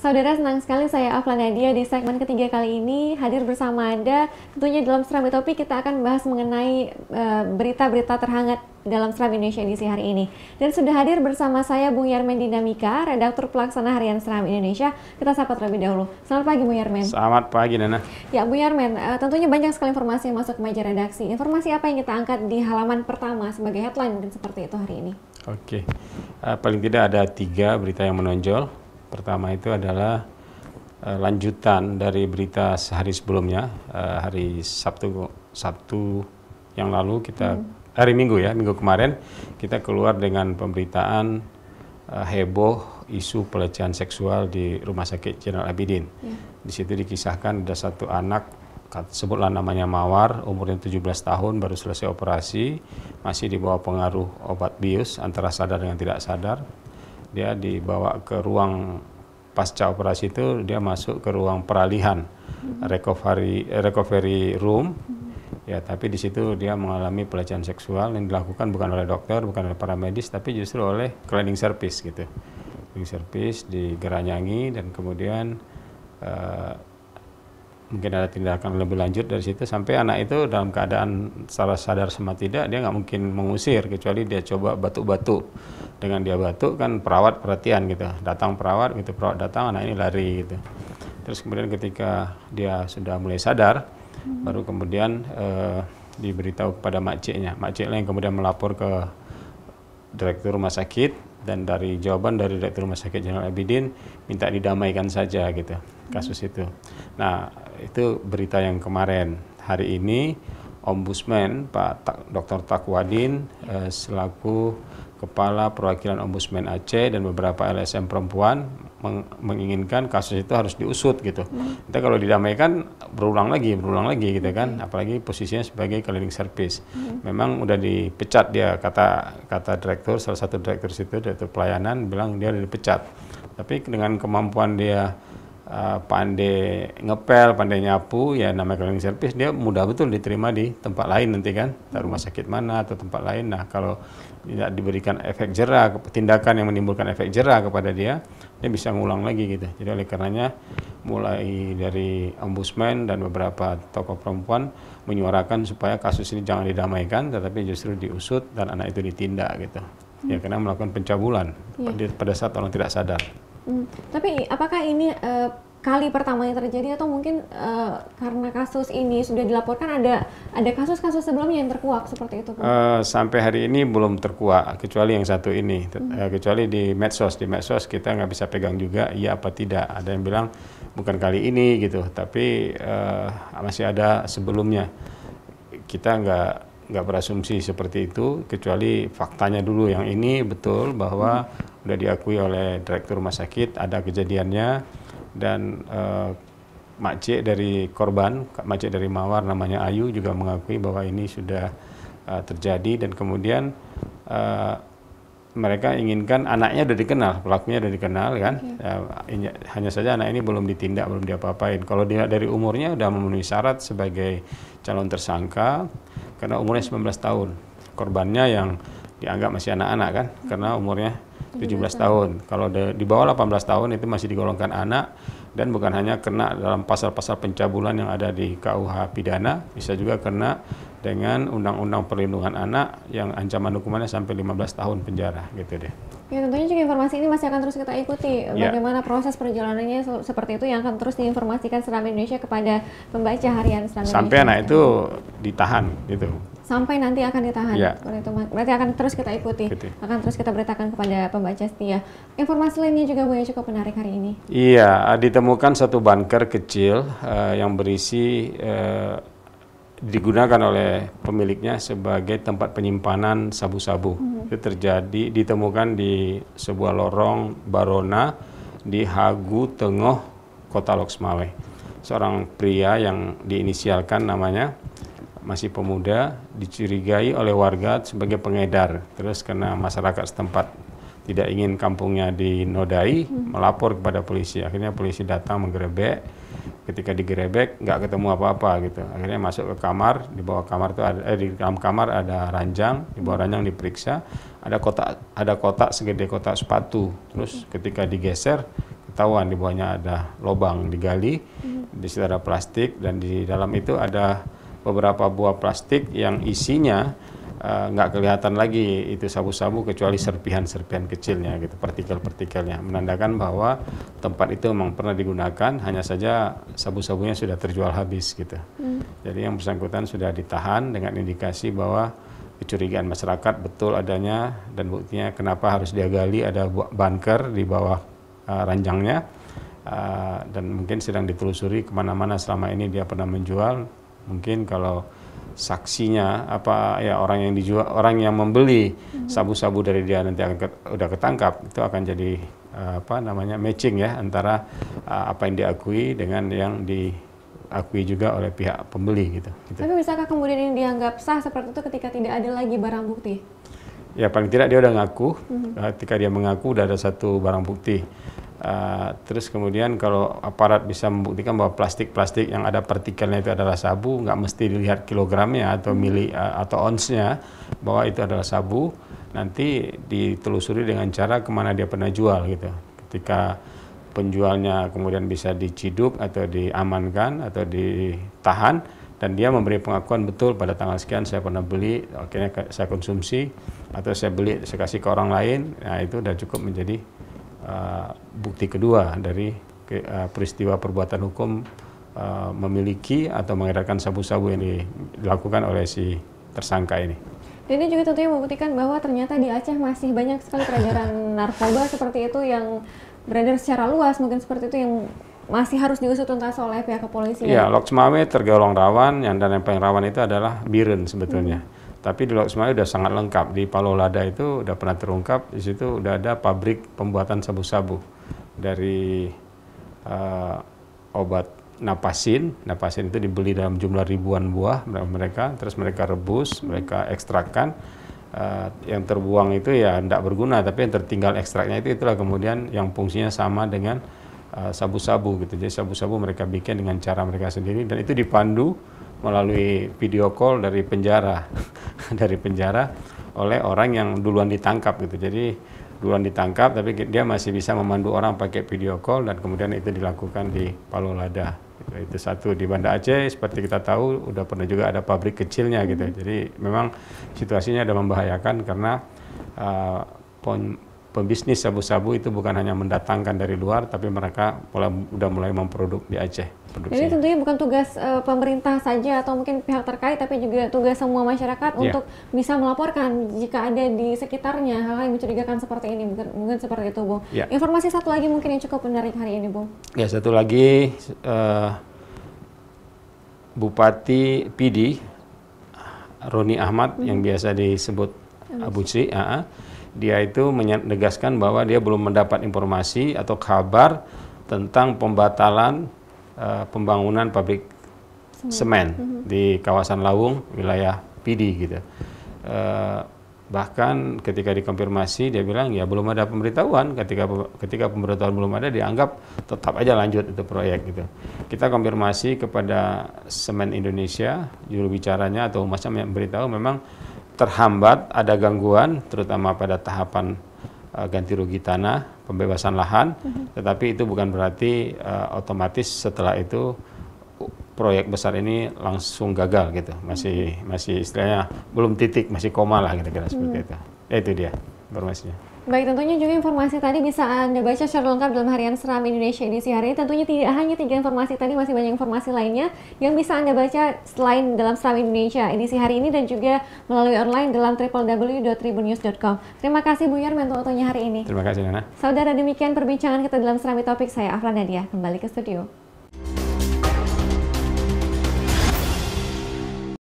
Saudara, senang sekali saya Afla Nadia di segmen ketiga kali ini hadir bersama Anda. Tentunya dalam Serambi Topik kita akan bahas mengenai berita-berita terhangat dalam Serambi Indonesia edisi hari ini. Dan sudah hadir bersama saya Bung Yarmen Dinamika, redaktur pelaksana harian Serambi Indonesia. Kita sapa terlebih dahulu. Selamat pagi Bung Yarmen. Selamat pagi Nana. Ya Bung Yarmen, tentunya banyak sekali informasi yang masuk ke meja redaksi. Informasi apa yang kita angkat di halaman pertama sebagai headline mungkin seperti itu hari ini? Oke, paling tidak ada 3 berita yang menonjol. Pertama itu adalah lanjutan dari berita sehari sebelumnya, hari Sabtu yang lalu kita hari Minggu kemarin kita keluar dengan pemberitaan heboh isu pelecehan seksual di Rumah Sakit Jenderal Abidin. Di situ dikisahkan ada satu anak, sebutlah namanya Mawar, umurnya 17 tahun, baru selesai operasi, masih di bawah pengaruh obat bius antara sadar dengan tidak sadar. Dia dibawa ke ruang pasca operasi itu, dia masuk ke ruang peralihan recovery room. Ya, tapi di situ dia mengalami pelecehan seksual yang dilakukan bukan oleh dokter, bukan oleh para medis, tapi justru oleh cleaning service gitu. Cleaning service di Geranyangi, dan kemudian mungkin ada tindakan lebih lanjut dari situ sampai anak itu dalam keadaan salah sadar sama tidak, dia nggak mungkin mengusir kecuali dia coba batuk-batuk. Dengan dia batuk kan perawat perhatian gitu, datang perawat gitu, perawat datang, anak ini lari gitu. Terus kemudian ketika dia sudah mulai sadar, baru kemudian diberitahu kepada makciknya yang kemudian melapor ke direktur rumah sakit, dan dari jawaban dari direktur rumah sakit Jenderal Abidin minta didamaikan saja gitu kasus itu. Nah, itu berita yang kemarin. Hari ini Ombudsman Pak Dr. Takwadin selaku Kepala Perwakilan Ombudsman Aceh dan beberapa LSM perempuan menginginkan kasus itu harus diusut gitu. Nanti kalau didamaikan berulang lagi gitu kan, apalagi posisinya sebagai cleaning service. Memang udah dipecat dia, kata direktur, salah satu direktur situ, direktur pelayanan bilang dia udah dipecat. Tapi dengan kemampuan dia pandai ngepel, pandai nyapu, ya namanya cleaning service, dia mudah betul diterima di tempat lain nanti kan, rumah sakit mana atau tempat lain. Nah, kalau tidak diberikan efek jera, tindakan yang menimbulkan efek jera kepada dia bisa ngulang lagi gitu. Jadi oleh karenanya mulai dari Ombudsman dan beberapa tokoh perempuan menyuarakan supaya kasus ini jangan didamaikan, tetapi justru diusut dan anak itu ditindak gitu. Ya, karena melakukan pencabulan pada saat orang tidak sadar. Tapi apakah ini kali pertama yang terjadi, atau mungkin karena kasus ini sudah dilaporkan ada kasus-kasus sebelumnya yang terkuak seperti itu? Sampai hari ini belum terkuak, kecuali yang satu ini. Kecuali di medsos kita nggak bisa pegang juga iya apa tidak. Ada yang bilang bukan kali ini gitu, tapi masih ada sebelumnya. Kita nggak berasumsi seperti itu, kecuali faktanya dulu. Yang ini betul bahwa udah diakui oleh direktur rumah sakit ada kejadiannya. Dan makcik dari korban, makcik dari Mawar namanya Ayu juga mengakui bahwa ini sudah terjadi, dan kemudian mereka inginkan anaknya udah dikenal, pelakunya udah dikenal kan. Hanya saja anak ini belum ditindak, belum diapa-apain. Kalau dia dari umurnya udah memenuhi syarat sebagai calon tersangka karena umurnya 19 tahun. Korbannya yang dianggap masih anak-anak kan, karena umurnya 17 tahun. Kalau di bawah 18 tahun itu masih digolongkan anak, dan bukan hanya kena dalam pasal-pasal pencabulan yang ada di KUH pidana, bisa juga kena dengan Undang-Undang Perlindungan Anak yang ancaman hukumannya sampai 15 tahun penjara gitu deh. Ya, tentunya juga informasi ini masih akan terus kita ikuti. Bagaimana proses perjalanannya seperti itu yang akan terus diinformasikan Serambi Indonesia kepada pembaca harian Serambi Indonesia. Sampai anak itu ditahan gitu. Sampai nanti akan ditahan. Itu berarti akan terus kita ikuti. Akan terus kita beritakan kepada pembaca setia. Informasi lainnya juga Bu ya, cukup menarik hari ini. Iya, ditemukan satu bunker kecil yang berisi digunakan oleh pemiliknya sebagai tempat penyimpanan sabu-sabu. Itu ditemukan di sebuah lorong Barona di Hagu Tengah, Kota Loksmawe. Seorang pria yang diinisialkan namanya, masih pemuda, dicurigai oleh warga sebagai pengedar. Terus karena masyarakat setempat tidak ingin kampungnya dinodai, melapor kepada polisi. Akhirnya polisi datang menggerebek. Ketika digerebek nggak ketemu apa-apa gitu. Akhirnya masuk ke kamar. Di bawah kamar itu di dalam kamar ada ranjang. Di bawah ranjang diperiksa. Ada kotak segede kotak sepatu. Terus ketika digeser, ketahuan di bawahnya ada lubang digali, di situ ada plastik, dan di dalam itu ada beberapa buah plastik yang isinya nggak kelihatan lagi itu sabu-sabu kecuali serpihan-serpihan kecilnya gitu, partikel-partikelnya, menandakan bahwa tempat itu memang pernah digunakan, hanya saja sabu-sabunya sudah terjual habis gitu. Jadi yang bersangkutan sudah ditahan dengan indikasi bahwa kecurigaan masyarakat betul adanya, dan buktinya kenapa harus dia gali, ada bunker di bawah ranjangnya, dan mungkin sedang ditelusuri kemana-mana selama ini dia pernah menjual. Mungkin kalau saksinya orang yang dijual, orang yang membeli sabu-sabu dari dia nanti udah ketangkap, itu akan jadi matching ya antara apa yang diakui dengan yang diakui juga oleh pihak pembeli gitu. Tapi bisakah kemudian ini dianggap sah seperti itu ketika tidak ada lagi barang bukti? Ya paling tidak dia udah ngaku, ketika dia mengaku udah ada satu barang bukti. Terus kemudian kalau aparat bisa membuktikan bahwa plastik-plastik yang ada partikelnya itu adalah sabu, nggak mesti dilihat kilogramnya atau atau onsnya, bahwa itu adalah sabu, nanti ditelusuri dengan cara kemana dia pernah jual gitu. Ketika penjualnya kemudian bisa diciduk atau diamankan atau ditahan, dan dia memberi pengakuan betul pada tanggal sekian saya pernah beli, akhirnya saya konsumsi, atau saya beli, saya kasih ke orang lain, nah itu sudah cukup menjadi bukti kedua dari peristiwa perbuatan hukum memiliki atau mengedarkan sabu-sabu yang dilakukan oleh si tersangka ini. Dan ini juga tentunya membuktikan bahwa ternyata di Aceh masih banyak sekali peredaran narkoba seperti itu yang beredar secara luas, mungkin seperti itu yang masih harus diusut tuntas oleh pihak kepolisian. Ya, Lok Sumawe tergolong rawan, dan yang paling rawan itu adalah Biren sebetulnya. Tapi di Lok Sumawe udah sangat lengkap. Di Palo Lada itu udah pernah terungkap, di situ udah ada pabrik pembuatan sabu-sabu dari obat napasin. Napasin itu dibeli dalam jumlah ribuan buah mereka, terus mereka rebus, mereka ekstrakkan. Yang terbuang itu ya tidak berguna, tapi yang tertinggal ekstraknya itulah kemudian yang fungsinya sama dengan sabu-sabu gitu. Jadi sabu-sabu mereka bikin dengan cara mereka sendiri, dan itu dipandu melalui video call dari penjara dari penjara oleh orang yang duluan ditangkap gitu. Jadi duluan ditangkap tapi dia masih bisa memandu orang pakai video call, dan kemudian itu dilakukan di Palo Lada. Itu satu. Di Banda Aceh seperti kita tahu udah pernah juga ada pabrik kecilnya gitu. Jadi memang situasinya ada membahayakan karena pembisnis sabu-sabu itu bukan hanya mendatangkan dari luar, tapi mereka udah mulai memproduk di Aceh. Jadi tentunya bukan tugas pemerintah saja atau mungkin pihak terkait, tapi juga tugas semua masyarakat untuk bisa melaporkan jika ada di sekitarnya hal-hal yang mencurigakan seperti ini. Mungkin seperti itu, Bu. Informasi satu lagi mungkin yang cukup menarik hari ini, Bu. Ya, satu lagi, Bupati Pidi, Roni Ahmad, yang biasa disebut Abu Sri, dia itu menegaskan bahwa dia belum mendapat informasi atau kabar tentang pembatalan pembangunan pabrik semen di kawasan Lawung, wilayah Pidi gitu. Bahkan ketika dikonfirmasi dia bilang ya belum ada pemberitahuan. Ketika pemberitahuan belum ada, dianggap tetap aja lanjut itu proyek gitu. Kita konfirmasi kepada Semen Indonesia, juru bicaranya atau humasnya yang beritahu memang terhambat, ada gangguan terutama pada tahapan ganti rugi tanah, pembebasan lahan, tetapi itu bukan berarti otomatis setelah itu proyek besar ini langsung gagal gitu. Masih istilahnya belum titik, masih koma lah kira-kira seperti itu. Ya, itu dia informasinya. Baik, tentunya juga informasi tadi bisa Anda baca secara lengkap dalam Harian Seram Indonesia edisi hari ini. Tentunya tidak hanya 3 informasi tadi, masih banyak informasi lainnya yang bisa Anda baca selain dalam Seram Indonesia edisi hari ini dan juga melalui online dalam www.tribunnews.com. Terima kasih Bu Yarman untuk waktunya hari ini. Terima kasih Nana. Saudara, demikian perbincangan kita dalam Seram Topik. Saya Afra Nadia, kembali ke studio.